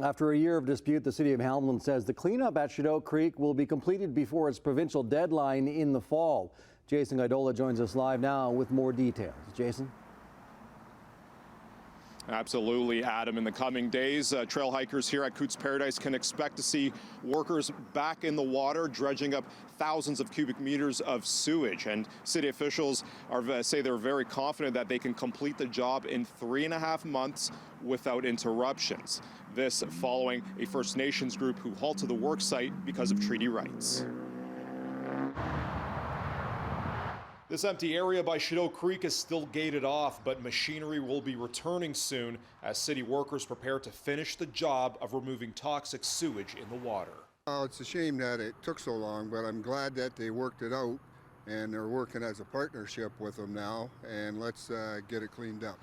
After a year of dispute, the city of Hamilton says the cleanup at Chedoke Creek will be completed before its provincial deadline in the fall. Jason Idola joins us live now with more details. Jason? Absolutely, Adam. In the coming days, trail hikers here at Cootes Paradise can expect to see workers back in the water, dredging up thousands of cubic meters of sewage. And city officials say they're very confident that they can complete the job in 3.5 months without interruptions. This following a First Nations group who halted the work site because of treaty rights. This empty area by Chedoke Creek is still gated off, but machinery will be returning soon as city workers prepare to finish the job of removing toxic sewage in the water. Oh, it's a shame that it took so long, but I'm glad that they worked it out and they're working as a partnership with them now, and let's get it cleaned up.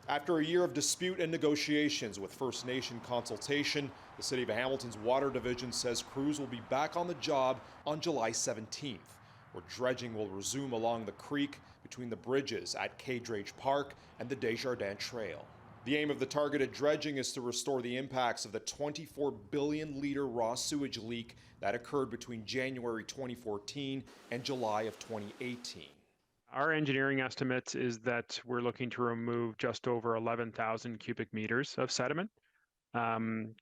After a year of dispute and negotiations with First Nation consultation, the City of Hamilton's Water Division says crews will be back on the job on July 17th. Where dredging will resume along the creek between the bridges at Kay Drage Park and the Desjardins Trail. The aim of the targeted dredging is to restore the impacts of the 24 billion litre raw sewage leak that occurred between January 2014 and July of 2018. Our engineering estimate is that we're looking to remove just over 11,000 cubic meters of sediment.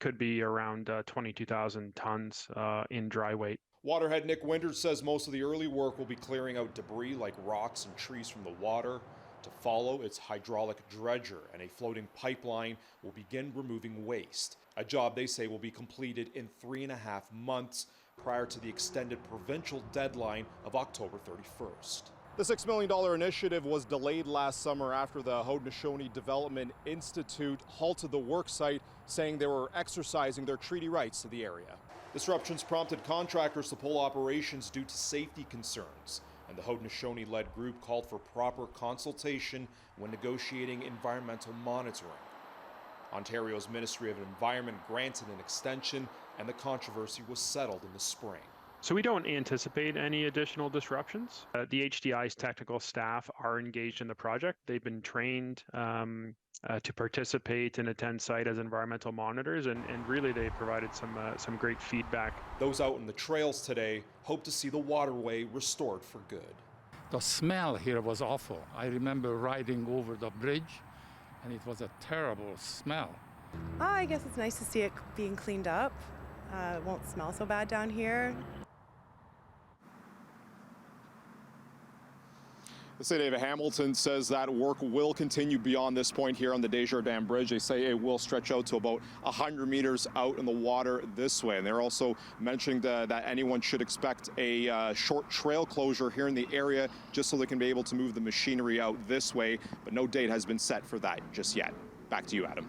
Could be around 22,000 tons in dry weight. Waterhead Nick Winters says most of the early work will be clearing out debris like rocks and trees from the water. To follow, its hydraulic dredger and a floating pipeline will begin removing waste, a job they say will be completed in 3.5 months prior to the extended provincial deadline of October 31st. The $6 million initiative was delayed last summer after the Haudenosaunee Development Institute halted the work site, saying they were exercising their treaty rights to the area. Disruptions prompted contractors to pull operations due to safety concerns, and the Haudenosaunee-led group called for proper consultation when negotiating environmental monitoring. Ontario's Ministry of Environment granted an extension, and the controversy was settled in the spring. So we don't anticipate any additional disruptions. The HDI's technical staff are engaged in the project. They've been trained to participate and attend site as environmental monitors, and really they provided some great feedback. Those out in the trails today hope to see the waterway restored for good. The smell here was awful. I remember riding over the bridge, and it was a terrible smell. I guess it's nice to see it being cleaned up. It won't smell so bad down here. The City of Hamilton says that work will continue beyond this point here on the Desjardins Bridge. They say it will stretch out to about 100 meters out in the water this way. And they're also mentioning that anyone should expect a short trail closure here in the area just so they can be able to move the machinery out this way. But no date has been set for that just yet. Back to you, Adam.